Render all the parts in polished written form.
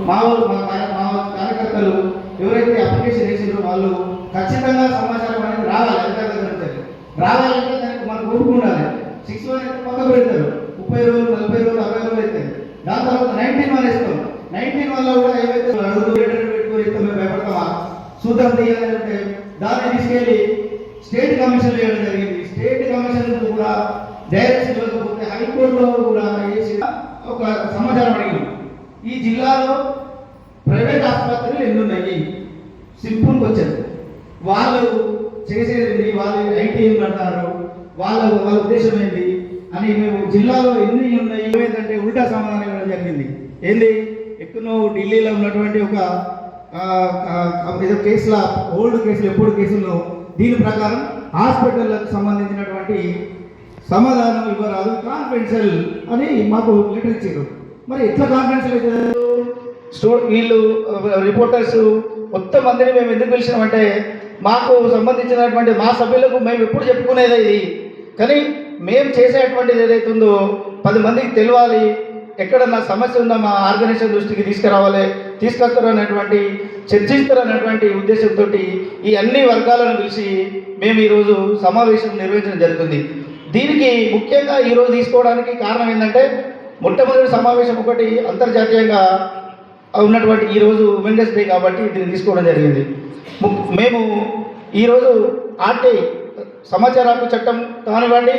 మా కార్యకర్తలు ఎవరైతే అప్లికేషన్ వేసిందో వాళ్ళు ఖచ్చితంగా సమాచారం అనేది రావాలి, అధికారుల దగ్గర నుంచి రావాలంటే దానికి మనకు ఓపిక ఉండాలి. 6 అయితే పక్క పెడతారు, 30 రోజులు 40 రోజులు 60 రోజులు అయితే దాని తర్వాత 19 ఇస్తాం. 19 వల్ల కూడా ఏవైతే పెట్టుకొని ఇస్తాం మేము భయపడతామా సూత్రం తీయాలంటే దాన్ని తీసుకెళ్ళి స్టేట్ కమిషన్ వేయడం జరిగింది. స్టేట్ కమిషన్ కూడా డైరెక్షన్ ఇవ్వకపోతే హైకోర్టులో కూడా వేసి ఒక సమాచారం అడిగింది. ఈ జిల్లాలో ప్రైవేట్ ఆసుపత్రులు ఎన్ని ఉన్నాయి, సింపుల్గా వచ్చారు. వాళ్ళు చేసేది వాళ్ళు ఐటీ ఏం కడతారు, వాళ్ళ ఉద్దేశం ఏంటి అని మేము జిల్లాలో ఎన్ని ఉన్నాయి ఏమైందంటే ఉల్టా సమాధానం ఇవ్వడం జరిగింది. ఏంది ఎక్కడో ఢిల్లీలో ఉన్నటువంటి ఒక ఏదో కేసుల ఓల్డ్ కేసులు ఎప్పుడు కేసుల్లో దీని ప్రకారం హాస్పిటల్లకు సంబంధించినటువంటి సమాధానం ఇవ్వరాదు, కాన్ఫిడెన్షియల్ అని మాకు లెటర్ ఇచ్చారు. మరి ఎట్లా కాన్ఫిడెన్షియల్ అయితే వీళ్ళు రిపోర్టర్స్ మొత్తం మందిని మేము ఎందుకు పిలిచినామంటే మాకు సంబంధించినటువంటి మా సభ్యులకు మేము ఎప్పుడు చెప్పుకునేది ఇది, కానీ మేము చేసేటువంటిది ఏదైతే ఉందో 10 మందికి తెలియాలి, ఎక్కడన్నా సమస్య ఉందా మా ఆర్గనైజేషన్ దృష్టికి తీసుకొస్తారనేటువంటి చర్చిస్తారనేటువంటి ఉద్దేశంతో ఈ అన్ని వర్గాలను పిలిచి మేము ఈరోజు సమావేశం నిర్వహించడం జరుగుతుంది. దీనికి ముఖ్యంగా ఈరోజు తీసుకోవడానికి కారణం ఏంటంటే మొట్టమొదటి సమావేశం ఒకటి అంతర్జాతీయంగా ఉన్నటువంటి ఈరోజు ఉమెన్స్ డే కాబట్టి దీన్ని తీసుకోవడం జరిగింది. మేము ఈరోజు ఆర్టీఐ సమాచార హక్కు చట్టం కానివ్వండి,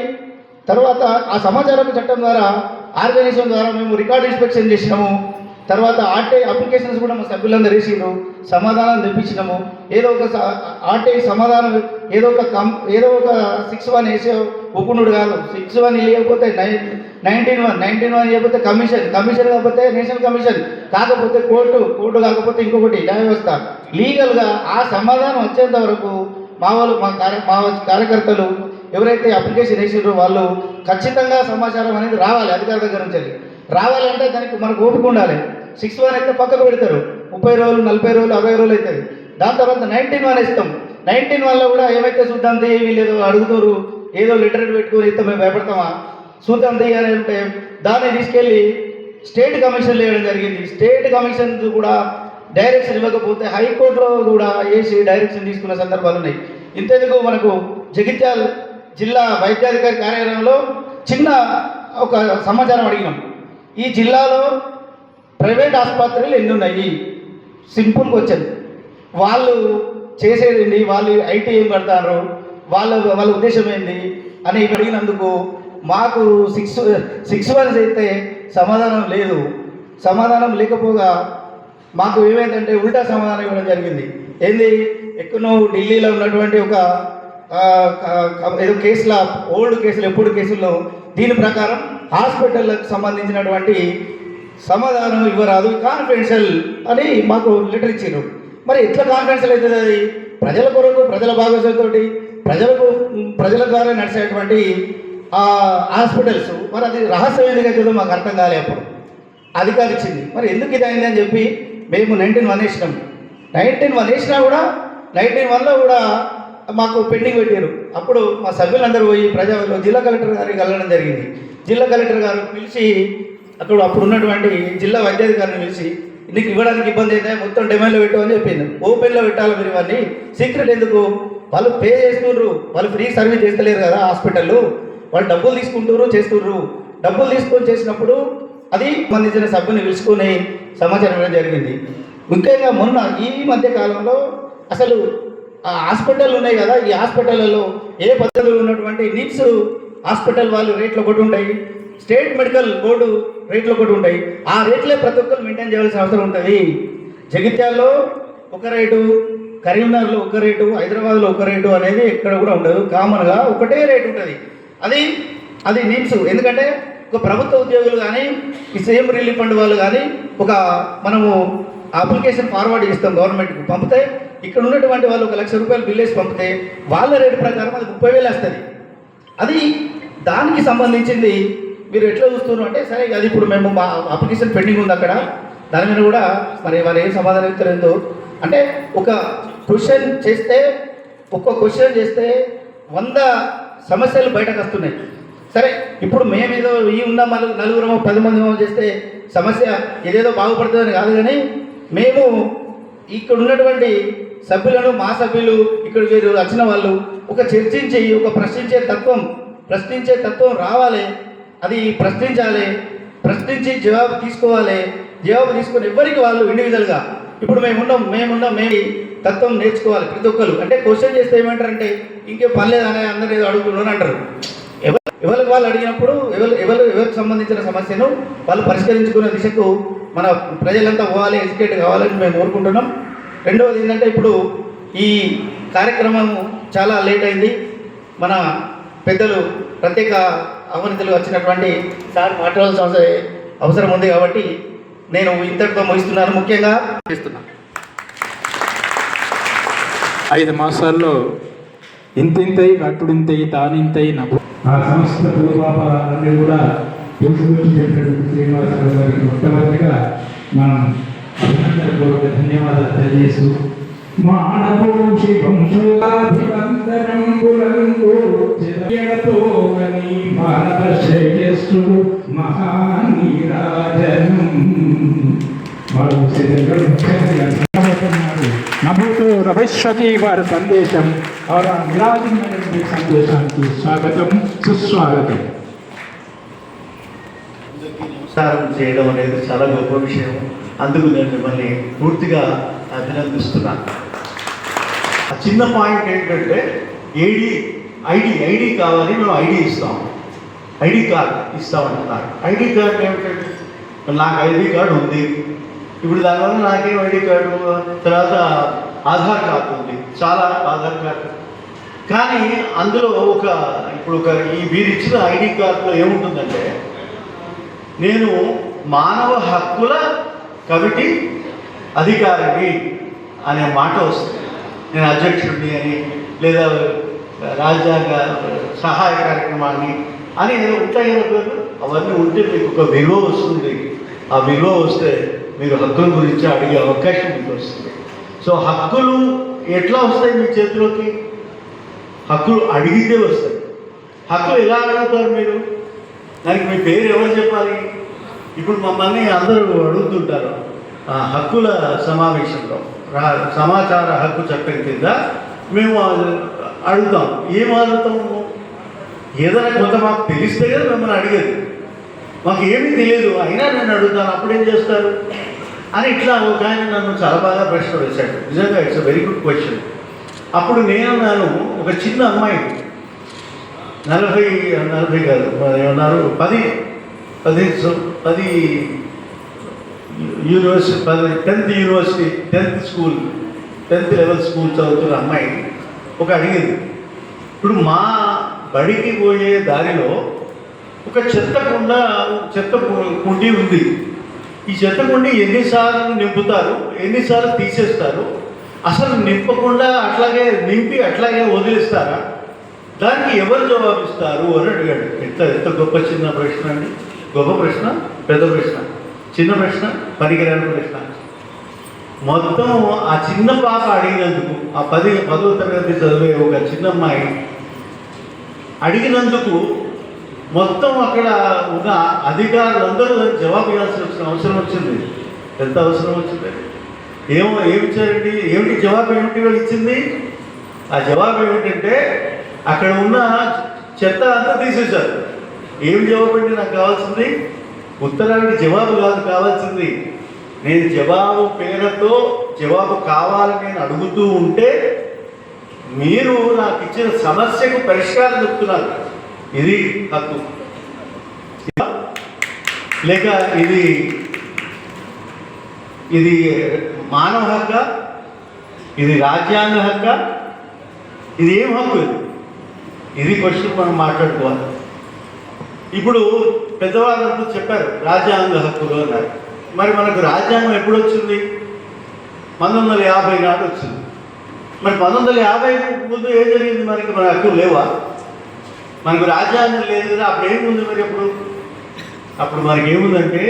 తర్వాత ఆ సమాచార హక్కు చట్టం ద్వారా ఆర్గనైజేషన్ ద్వారా మేము రికార్డ్ ఇన్స్పెక్షన్ చేసినాము. తర్వాత ఆర్టీఐ అప్లికేషన్స్ కూడా మా సభ్యులందరూ వేసినాము, సమాధానం తెప్పించినాము. ఏదో ఒక ఆర్టీఐ సమాధానం ఏదో ఒక 6(1) వేసే ఒప్పునుడు కాదు. 6(1) ఇవ్వకపోతే 19(1) ఇవ్వకపోతే కమిషన్ కాకపోతే నేషనల్ కమిషన్, కాకపోతే కోర్టు కాకపోతే ఇంకొకటి న్యాయ వ్యవస్థ. లీగల్గా ఆ సమాధానం వచ్చేంత వరకు మా కార్యకర్తలు ఎవరైతే అప్లికేషన్ వేసారో వాళ్ళు ఖచ్చితంగా సమాచారం అనేది రావాలి, అధికారుల దగ్గర నుంచి రావాలంటే దానికి మనకు ఓపిక ఉండాలి. 6(1) అయితే పక్కకు పెడతారు, 30 రోజులు 40 రోజులు 60 రోజులు అవుతుంది. దాని తర్వాత 19(1) ఇస్తాం. 19(1)లో కూడా ఏమైతే చూద్దాం వీళ్ళు ఏదో అడుగుతారు, ఏదో లెటర్ పెట్టుకొని ఇస్తాం మేము భయపడతామా చూద్దాం తీయాలి అంటే దాన్ని తీసుకెళ్ళి స్టేట్ కమిషన్ వేయడం జరిగింది. స్టేట్ కమిషన్ కూడా డైరెక్షన్ ఇవ్వకపోతే హైకోర్టులో కూడా వేసి డైరెక్షన్ తీసుకున్న సందర్భాలు ఉన్నాయి. ఇంతెందుకు మనకు జగిత్యాల జిల్లా వైద్యాధికారి కార్యాలయంలో చిన్న ఒక సమాచారం అడిగినాం. ఈ జిల్లాలో ప్రైవేట్ ఆసుపత్రులు ఎన్ని ఉన్నాయి, సింపుల్గా వచ్చారు. వాళ్ళు చేసేది వాళ్ళు ఐటీ ఏం కడతారు, వాళ్ళ ఉద్దేశం ఏంటి అని అడిగినందుకు మాకు 6(1) అయితే సమాధానం లేదు. సమాధానం లేకపోగా మాకు ఏమైందంటే ఉల్టా సమాధానం ఇవ్వడం జరిగింది. ఏంది ఎక్కడో ఢిల్లీలో ఉన్నటువంటి ఒక ఏదో కేసుల ఓల్డ్ కేసులు ఎప్పుడు కేసుల్లో దీని ప్రకారం హాస్పిటల్లకు సంబంధించినటువంటి సమాధానం ఇవ్వరాదు, కాన్ఫిడెన్షియల్ అని మాకు లెటర్ ఇచ్చారు. మరి ఎట్లా కాన్ఫిడెన్షియల్ అవుతుంది? అది ప్రజల కొరకు ప్రజల భాగస్వామ్యంతో ప్రజల ద్వారా నడిచేటువంటి హాస్పిటల్స్, మరి అది రహస్యం ఎందుకు అవుతుందో మాకు అర్థం కాలే. అప్పుడు అధికారి ఇచ్చింది, మరి ఎందుకు ఇది అయింది అని చెప్పి మేము 19(1) వేసినాం. 19(1) వేసినా కూడా 19(1)లో కూడా మాకు పెండింగ్ పెట్టారు. అప్పుడు మా సభ్యులందరూ పోయి జిల్లా కలెక్టర్ గారికి వెళ్ళడం జరిగింది. జిల్లా కలెక్టర్ గారు పిలిచి అప్పుడు ఉన్నటువంటి జిల్లా వైద్యాధికారిని పిలిచి నీకు ఇవ్వడానికి ఇబ్బంది అయితే మొత్తం డిమాండ్లో పెట్టమని చెప్పింది. ఓపెన్లో పెట్టాలి మీరు, ఇవన్నీ సీక్రెట్ ఎందుకు? వాళ్ళు పే చేస్తున్నారు, వాళ్ళు ఫ్రీ సర్వీస్ చేస్తలేరు కదా హాస్పిటల్లో, వాళ్ళు డబ్బులు చేస్తున్నారు. డబ్బులు తీసుకొని చేసినప్పుడు అది సంబంధించిన సభ్యుని పిలుచుకొని సమాచారం ఇవ్వడం జరిగింది. ముఖ్యంగా మొన్న ఈ మధ్య కాలంలో అసలు హాస్పిటల్ ఉన్నాయి కదా, ఈ హాస్పిటల్లో ఏ పద్ధతులు ఉన్నటువంటి నిమ్స్ హాస్పిటల్ వాళ్ళు రేట్లు ఒకటి ఉంటాయి, స్టేట్ మెడికల్ బోర్డు రేట్లు ఒకటి ఉంటాయి. ఆ రేట్లే ప్రతి ఒక్కరు మెయింటైన్ చేయాల్సిన అవసరం ఉంటుంది. జగిత్యాల్లో ఒక రేటు, కరీంనగర్లో ఒక రేటు, హైదరాబాద్లో ఒక రేటు అనేది ఎక్కడ కూడా ఉండదు. కామన్గా ఒకటే రేటు ఉంటుంది. అది నిమ్స్. ఎందుకంటే ఒక ప్రభుత్వ ఉద్యోగులు కానీ ఈ సీఎం రిలీఫ్ ఫండ్ వాళ్ళు కానీ మనము అప్లికేషన్ ఫార్వర్డ్ చేస్తాం గవర్నమెంట్కి, పంపితే ఇక్కడ ఉన్నటువంటి వాళ్ళు 1,00,000 రూపాయలు బిల్ వేసి పంపితే వాళ్ళ రేటు ప్రకారం అది 30,000 వస్తుంది. అది దానికి సంబంధించింది మీరు ఎట్లా చూస్తున్నారు అంటే, సరే అది ఇప్పుడు మేము మా అప్లికేషన్ పెండింగ్ ఉంది అక్కడ, దాని మీద కూడా మరి వారు ఏం సమాధానం ఇస్తారేందో. అంటే ఒక క్వశ్చన్ చేస్తే 100 సమస్యలు బయటకు వస్తున్నాయి. సరే ఇప్పుడు మేమేదో ఈ ఉన్న 4 10 మంది చేస్తే సమస్య ఏదేదో బాగుపడుతుందని కాదు, కానీ మేము ఇక్కడ ఉన్నటువంటి సభ్యులను, మా సభ్యులు, ఇక్కడ వీరు వచ్చిన వాళ్ళు ఒక చర్చించి ఒక ప్రశ్నించే తత్వం రావాలి. అది ప్రశ్నించాలి, ప్రశ్నించి జవాబు తీసుకోవాలి. జవాబు తీసుకొని ఎవరికి వాళ్ళు ఇండివిజువల్గా ఇప్పుడు మేము తత్వం నేర్చుకోవాలి ప్రతి ఒక్కరు. అంటే క్వశ్చన్ చేస్తే ఏమంటారంటే ఇంకే పర్లేదు అని అందరూ ఏదో అడుగుతున్నారు అంటారు. ఎవరికి వాళ్ళు అడిగినప్పుడు ఎవరికి సంబంధించిన సమస్యను వాళ్ళు పరిష్కరించుకునే దిశకు మన ప్రజలంతా పోవాలి, ఎడ్యుకేట్ కావాలని మేము కోరుకుంటున్నాం. రెండవది ఏంటంటే ఇప్పుడు ఈ కార్యక్రమం చాలా లేట్ అయింది. మన పెద్దలు ప్రత్యేక ఆహ్వానితులు వచ్చినటువంటి సార్ మాట్లాడాల్సిన అవసరం ఉంది కాబట్టి నేను ఇంతటితో ముగిస్తున్నాను. ముఖ్యంగా చేస్తున్నాను 5 మాసాల్లో ఇంతింతై కట్టుడింతై తానింతై నవ్వు ఆ సంస్థ పూర్వాపరాలన్నీ కూడా చెప్పినటువంటి శ్రీనివాసరావు గారికి మొట్టమొదటిగా మనం అభినందనపూర్వక ధన్యవాదాలు తెలియజేస్తూ మానవోషి వంశోభివందనంబులంగోతో భారత శ్రేయస్సుడు మహానీరాజనం నభూతో రవిశ్వతి వారి సందేశం విరాజమైనటువంటి సందేశానికి స్వాగతం, సుస్వాగతం. నమస్కారం చేయడం అనేది చాలా గొప్ప విషయం. అందుకు నేను మిమ్మల్ని పూర్తిగా అభినందిస్తున్నాను. ఆ చిన్న పాయింట్ ఏంటంటే ఐడి కావాలి, మేము ఐడి ఇస్తాం, ఐడి కార్డు ఇస్తామంటున్నారు. ఐడి కార్డు ఏమిటంటే నాకు ఐడి కార్డు ఉంది, ఇప్పుడు దానివల్ల నాకేం ఐడి కార్డు, తర్వాత ఆధార్ కార్డు ఉంది, చాలా ఆధార్ కార్డు. కానీ అందులో ఇప్పుడు వీరు ఇచ్చిన ఐడి కార్డులో ఏముంటుందంటే నేను మానవ హక్కుల కమిటీ అధికారిని అనే మాట వస్తుంది. నేను అధ్యక్షుడిని అని, లేదా రాజ్యాంగ సహాయ కార్యక్రమాన్ని అని ఏదో ఉంటాయి కదా, అవన్నీ ఉంటే మీకు ఒక విలువ వస్తుంది. ఆ విలువ వస్తే మీరు హక్కుల గురించి అడిగే అవకాశం మీకు వస్తుంది. సో హక్కులు ఎట్లా వస్తాయి మీ చేతిలోకి? హక్కులు అడిగితే వస్తాయి. హక్కులు ఎలా అడుగుతారు మీరు? దానికి మీ పేరు ఎవరు చెప్పాలి? ఇప్పుడు మమ్మల్ని అందరూ అడుగుతుంటారు హక్కుల సమావేశంలో, సమాచార హక్కు చట్టం కింద మేము అడుగుతాం. ఏం అడుగుతాము? ఏదైనా కొంత మాకు తెలిస్తే కదా మిమ్మల్ని అడిగేది. మాకు ఏమీ తెలియదు, అయినా నేను అడుగుతాను, అప్పుడేం చేస్తారు అని ఇట్లా ఒక ఆయన నన్ను చాలా బాగా ప్రశ్న వేశాడు. నిజంగా it's a very good question. అప్పుడు నేనున్నాను, ఒక చిన్న అమ్మాయి 40 కాదు ఏమన్నారు 10 యూనివర్సిటీ 10th లెవెల్ స్కూల్ చదువుతున్న అమ్మాయి అడిగింది. ఇప్పుడు మా బడికి పోయే దారిలో ఒక చెత్త కుండీ ఉంది. ఈ చెత్త కుండీ ఎన్నిసార్లు నింపుతారు, ఎన్నిసార్లు తీసేస్తారు, అసలు నింపకుండా అట్లాగే నింపి అట్లాగే వదిలేస్తారా? దానికి ఎవరు జవాబిస్తారు అని అడిగాడు. ఎంత గొప్ప చిన్న ప్రశ్న అండి. గొప్ప ప్రశ్న, పెద్ద ప్రశ్న, చిన్న ప్రశ్న, పనికిరాని ప్రశ్న. మొత్తం ఆ చిన్న పాప అడిగినందుకు, ఆ 10వ తరగతి చదివే ఒక చిన్న అమ్మాయి అడిగినందుకు మొత్తం అక్కడ ఉన్న అధికారులందరూ జవాబు ఇవ్వాల్సిన అవసరం వచ్చింది. ఎంత అవసరం వచ్చింది? ఏమిచ్చారండి? ఏమిటి జవాబు? ఏమిటి వాళ్ళు ఇచ్చింది? ఆ జవాబు ఏమిటంటే అక్కడ ఉన్న చెత్త అంతా తీసేశారు. ఏం జవాబు అంటే నాకు కావాల్సింది? ఉత్తరానికి జవాబు కాదు కావాల్సింది. నేను జవాబు పేరుతో జవాబు కావాలని నేను అడుగుతూ ఉంటే మీరు నాకు ఇచ్చిన సమస్యకు పరిష్కారం చెప్తున్నారు. ఇది హక్కు లేక ఇది మానవ హక్క? ఇది రాజ్యాంగ హక్క? ఇది ఏం హక్కు? ఇది క్వశ్చన్ మనం మాట్లాడుకోవాలి. ఇప్పుడు పెద్దవాళ్ళంతా చెప్పారు రాజ్యాంగ హక్కులు అన్నారు. మరి మనకు రాజ్యాంగం ఎప్పుడు వచ్చింది? 1950 నాడు వచ్చింది. మరి 1950 ముందు ఏం జరిగింది? మన హక్కులు లేవా? మనకు రాజ్యాంగం లేదు కదా, అప్పుడు ఏముంది? మరి అప్పుడు మనకి ఏముందంటే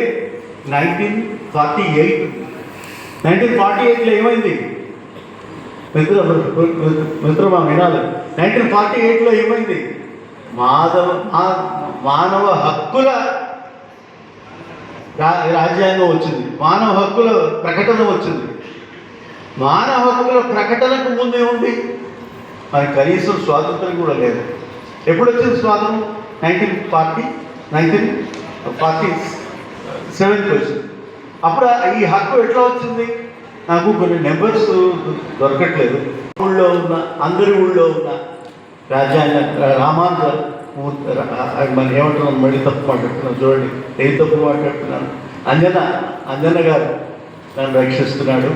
1948లో ఏమైంది? మిత్రమా వినాలి. 1948లో ఏమైంది? మానవ హక్కుల రాజ్యాంగం వచ్చింది, మానవ హక్కుల ప్రకటన వచ్చింది. మానవ హక్కుల ప్రకటనకు ముందే ఉంది మనకి కనీసం స్వాతంత్రం కూడా లేదు. ఎప్పుడు వచ్చింది స్వాతంత్రం? 1947 వచ్చింది. అప్పుడు ఈ హక్కు ఎట్లా వచ్చింది? నాకు కొన్ని నెంబర్స్ దొరకట్లేదు. ఊళ్ళో ఉన్న అందరి ఊళ్ళో ఉన్న రాజ్యాంగ రామానుజ మన ఏమంటున్నాను, మళ్ళీ తప్పు మాట్లాడుతున్నాను చూడండి, ఏం తప్పు మాట్లాడుతున్నాను. అంజన గారు నన్ను రక్షిస్తున్నాడు.